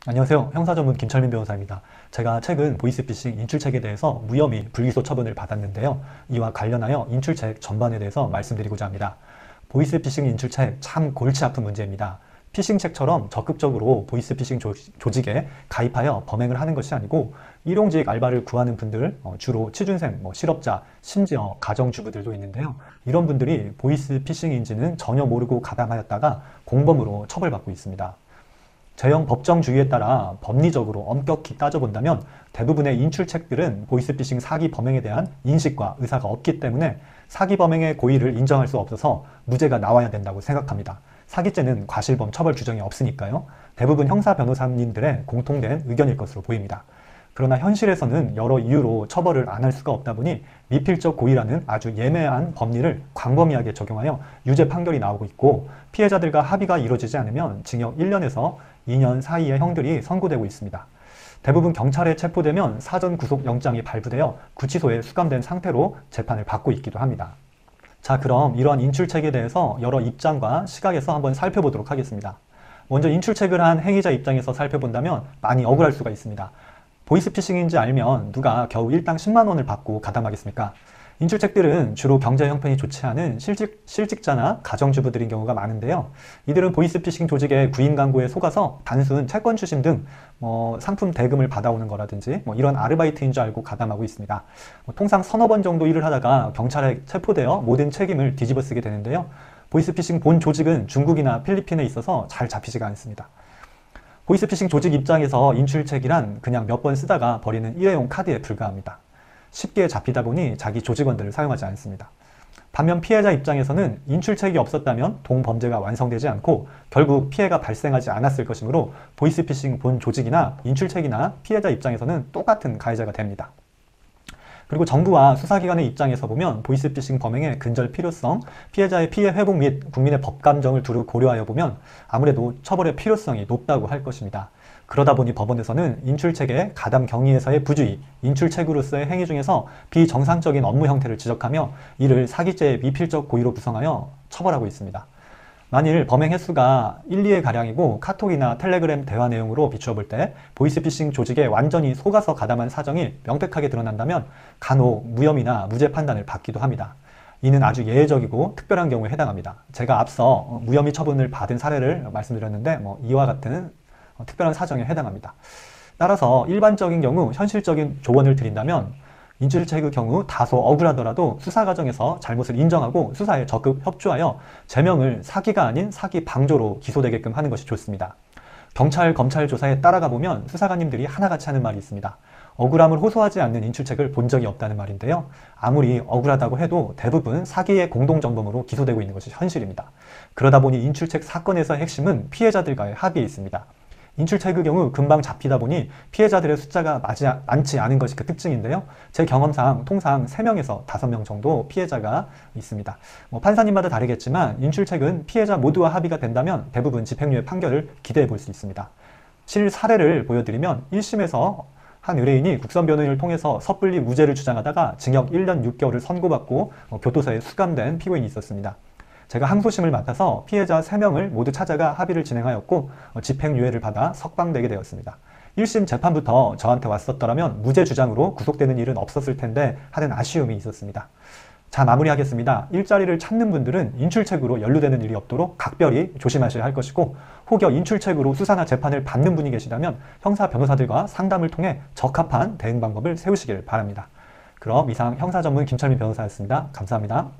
안녕하세요. 형사전문 김철민 변호사입니다. 제가 최근 보이스피싱 인출책에 대해서 무혐의 불기소 처분을 받았는데요. 이와 관련하여 인출책 전반에 대해서 말씀드리고자 합니다. 보이스피싱 인출책 참 골치 아픈 문제입니다. 피싱책처럼 적극적으로 보이스피싱 조직에 가입하여 범행을 하는 것이 아니고 일용직 알바를 구하는 분들, 주로 취준생, 실업자, 심지어 가정주부들도 있는데요. 이런 분들이 보이스피싱인지는 전혀 모르고 가담하였다가 공범으로 처벌받고 있습니다. 제형 법정주의에 따라 법리적으로 엄격히 따져본다면 대부분의 인출책들은 보이스피싱 사기 범행에 대한 인식과 의사가 없기 때문에 사기 범행의 고의를 인정할 수 없어서 무죄가 나와야 된다고 생각합니다. 사기죄는 과실범 처벌 규정이 없으니까요. 대부분 형사 변호사님들의 공통된 의견일 것으로 보입니다. 그러나 현실에서는 여러 이유로 처벌을 안 할 수가 없다 보니 미필적 고의라는 아주 예매한 법리를 광범위하게 적용하여 유죄 판결이 나오고 있고, 피해자들과 합의가 이루어지지 않으면 징역 1년에서 2년 사이의 형들이 선고되고 있습니다. 대부분 경찰에 체포되면 사전 구속영장이 발부되어 구치소에 수감된 상태로 재판을 받고 있기도 합니다. 자, 그럼 이러한 인출책에 대해서 여러 입장과 시각에서 한번 살펴보도록 하겠습니다. 먼저 인출책을 한 행위자 입장에서 살펴본다면 많이 억울할 수가 있습니다. 보이스피싱인지 알면 누가 겨우 일당 10만 원을 받고 가담하겠습니까? 인출책들은 주로 경제 형편이 좋지 않은 실직자나 가정주부들인 경우가 많은데요. 이들은 보이스피싱 조직의 구인 광고에 속아서 단순 채권 추심 등 상품 대금을 받아오는 거라든지 이런 아르바이트인 줄 알고 가담하고 있습니다. 통상 서너 번 정도 일을 하다가 경찰에 체포되어 모든 책임을 뒤집어 쓰게 되는데요. 보이스피싱 본 조직은 중국이나 필리핀에 있어서 잘 잡히지가 않습니다. 보이스피싱 조직 입장에서 인출책이란 그냥 몇 번 쓰다가 버리는 일회용 카드에 불과합니다. 쉽게 잡히다 보니 자기 조직원들을 사용하지 않습니다. 반면 피해자 입장에서는 인출책이 없었다면 동범죄가 완성되지 않고 결국 피해가 발생하지 않았을 것이므로 보이스피싱 본 조직이나 인출책이나 피해자 입장에서는 똑같은 가해자가 됩니다. 그리고 정부와 수사기관의 입장에서 보면 보이스피싱 범행의 근절 필요성, 피해자의 피해 회복 및 국민의 법감정을 두루 고려하여 보면 아무래도 처벌의 필요성이 높다고 할 것입니다. 그러다 보니 법원에서는 인출책의 가담 경위에서의 부주의, 인출책으로서의 행위 중에서 비정상적인 업무 형태를 지적하며 이를 사기죄의 미필적 고의로 구성하여 처벌하고 있습니다. 만일 범행 횟수가 1, 2회 가량이고 카톡이나 텔레그램 대화 내용으로 비추어 볼 때 보이스피싱 조직에 완전히 속아서 가담한 사정이 명백하게 드러난다면 간혹 무혐의나 무죄 판단을 받기도 합니다. 이는 아주 예외적이고 특별한 경우에 해당합니다. 제가 앞서 무혐의 처분을 받은 사례를 말씀드렸는데 이와 같은 특별한 사정에 해당합니다. 따라서 일반적인 경우 현실적인 조언을 드린다면 인출책의 경우 다소 억울하더라도 수사 과정에서 잘못을 인정하고 수사에 적극 협조하여 제명을 사기가 아닌 사기 방조로 기소되게끔 하는 것이 좋습니다. 경찰, 검찰 조사에 따라가 보면 수사관님들이 하나같이 하는 말이 있습니다. 억울함을 호소하지 않는 인출책을 본 적이 없다는 말인데요. 아무리 억울하다고 해도 대부분 사기의 공동정범으로 기소되고 있는 것이 현실입니다. 그러다 보니 인출책 사건에서의 핵심은 피해자들과의 합의에 있습니다. 인출책의 경우 금방 잡히다 보니 피해자들의 숫자가 많지 않은 것이 그 특징인데요. 제 경험상 통상 3명에서 5명 정도 피해자가 있습니다. 판사님마다 다르겠지만 인출책은 피해자 모두와 합의가 된다면 대부분 집행유예 판결을 기대해 볼 수 있습니다. 실사례를 보여드리면 1심에서 한 의뢰인이 국선 변호인을 통해서 섣불리 무죄를 주장하다가 징역 1년 6개월을 선고받고 교도소에 수감된 피고인이 있었습니다. 제가 항소심을 맡아서 피해자 3명을 모두 찾아가 합의를 진행하였고 집행유예를 받아 석방되게 되었습니다. 1심 재판부터 저한테 왔었더라면 무죄 주장으로 구속되는 일은 없었을 텐데 하는 아쉬움이 있었습니다. 자, 마무리하겠습니다. 일자리를 찾는 분들은 인출책으로 연루되는 일이 없도록 각별히 조심하셔야 할 것이고, 혹여 인출책으로 수사나 재판을 받는 분이 계시다면 형사 변호사들과 상담을 통해 적합한 대응 방법을 세우시길 바랍니다. 그럼 이상 형사 전문 김철민 변호사였습니다. 감사합니다.